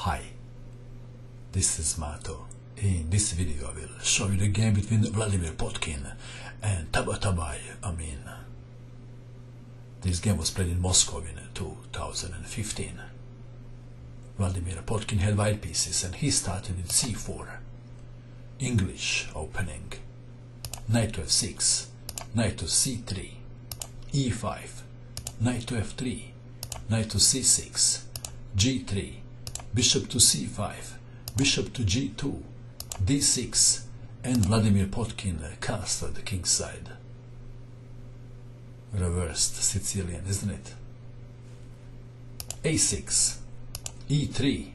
Hi, this is Mato. In this video I will show you the game between Vladimir Potkin and Tabatabaei Amin. This game was played in Moscow in 2015. Vladimir Potkin had white pieces and he started with c4. English opening. Knight to f6, knight to c3, e5, knight to f3, knight to c6, g3, bishop to c5, bishop to g2, d6, and Vladimir Potkin castled the king's side. Reversed Sicilian, isn't it? a6, e3,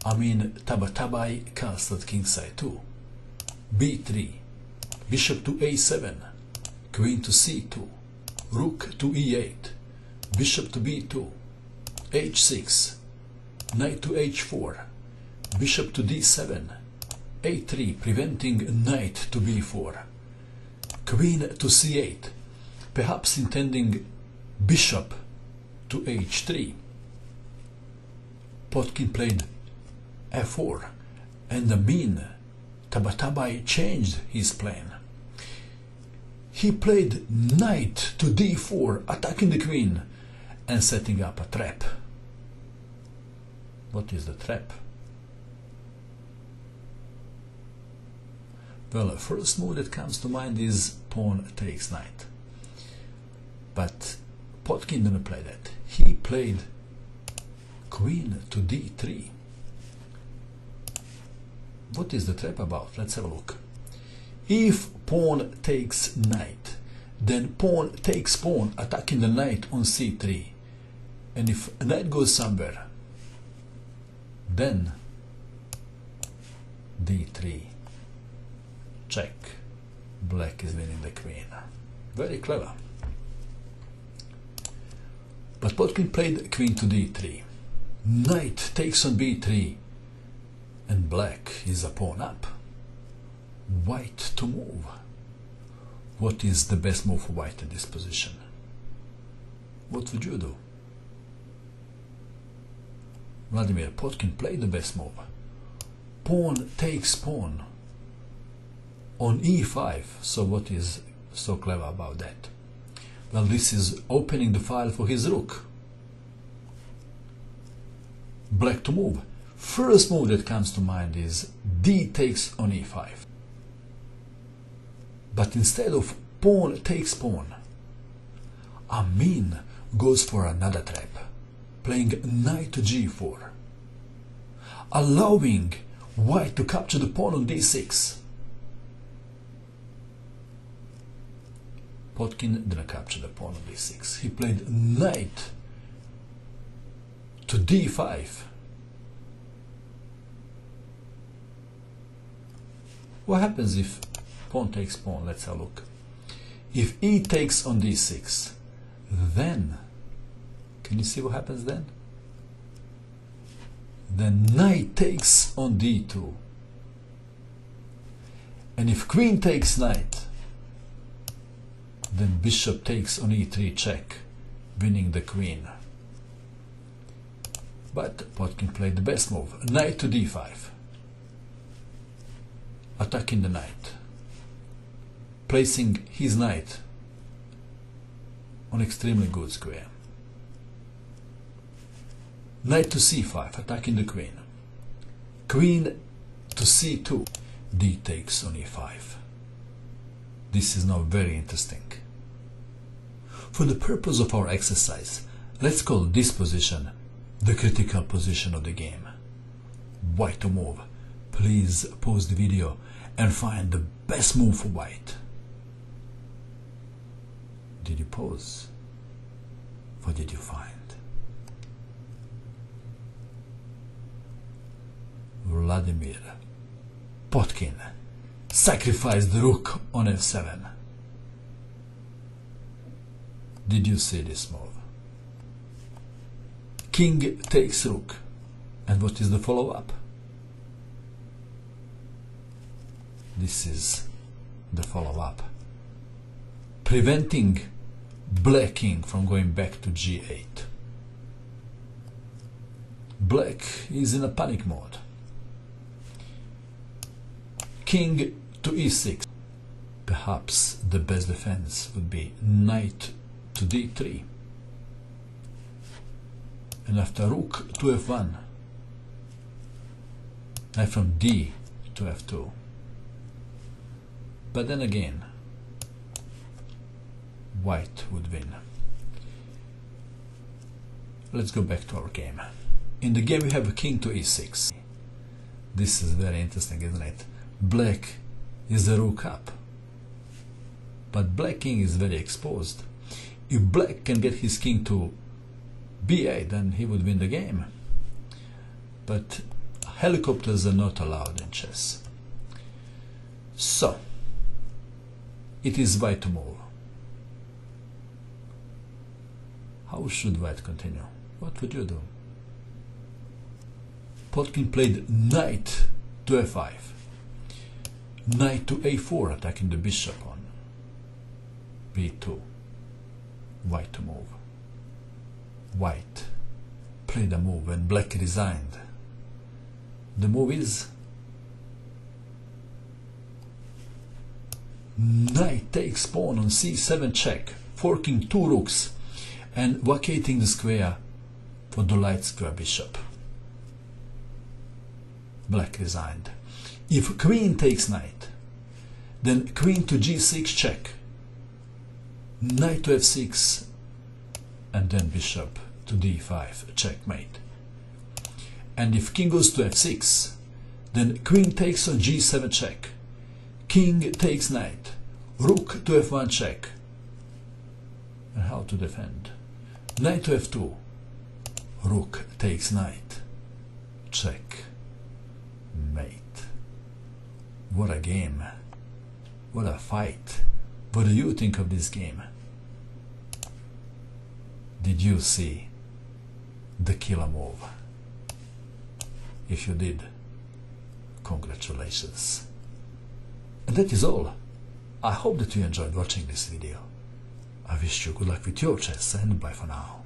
Amin Tabatabaei castled king's side too. b3, bishop to a7, queen to c2, rook to e8, bishop to b2, h6, knight to h4, bishop to d7, a3, preventing knight to b4, queen to c8, perhaps intending bishop to h3. Potkin played f4, and Amin Tabatabaei changed his plan. He played knight to d4, attacking the queen and setting up a trap. What is the trap? Well, the first move that comes to mind is pawn takes knight. But Potkin didn't play that. He played queen to d3. What is the trap about? Let's have a look. If pawn takes knight, then pawn takes pawn, attacking the knight on c3. And if knight goes somewhere, then d3, check. Black is winning the queen. Very clever. But Potkin played queen to d3. Knight takes on b3, and black is a pawn up. White to move. What is the best move for white in this position? What would you do? Vladimir Potkin played the best move. Pawn takes pawn on e5. So what is so clever about that? Well, this is opening the file for his rook. Black to move. First move that comes to mind is d takes on e5. But instead of pawn takes pawn, Amin goes for another trap, playing knight to g4, allowing white to capture the pawn on d6. Potkin didn't capture the pawn on d6. He played knight to d5. What happens if pawn takes pawn? Let's have a look. If e takes on d6, then, can you see what happens then? Then knight takes on d2. And if queen takes knight, then bishop takes on e3 check, winning the queen. But Potkin played the best move, knight to d5, attacking the knight, placing his knight on extremely good square. Knight to c5, attacking the queen. Queen to c2, d takes on e5. This is now very interesting. For the purpose of our exercise, let's call this position the critical position of the game. White to move. Please pause the video and find the best move for white. Did you pause? What did you find? Vladimir Potkin sacrificed the rook on f7. Did you see this move? King takes rook. And what is the follow-up? This is the follow-up, preventing black king from going back to g8. Black is in a panic mode. King to e6. Perhaps the best defense would be knight to d3. And after rook to f1, knight from d to f2. But then again, white would win. Let's go back to our game. In the game we have a king to e6. This is very interesting, isn't it? Black is the rook up, but black king is very exposed. If black can get his king to b8, then he would win the game. But helicopters are not allowed in chess. So it is white to move. How should white continue? What would you do? Potkin played knight to f5, knight to a4, attacking the bishop on b2, white to move. White played a move and black resigned. The move is knight takes pawn on c7 check, forking two rooks and vacating the square for the light square bishop. Black resigned. If queen takes knight, then queen to g6 check, knight to f6, and then bishop to d5 checkmate. And if king goes to f6, then queen takes on g7 check, king takes knight, rook to f1 check. And how to defend? Knight to f2, rook takes knight, check, mate. What a game, what a fight. What do you think of this game? Did you see the killer move? If you did, congratulations. And that is all. I hope that you enjoyed watching this video. I wish you good luck with your chess, and bye for now.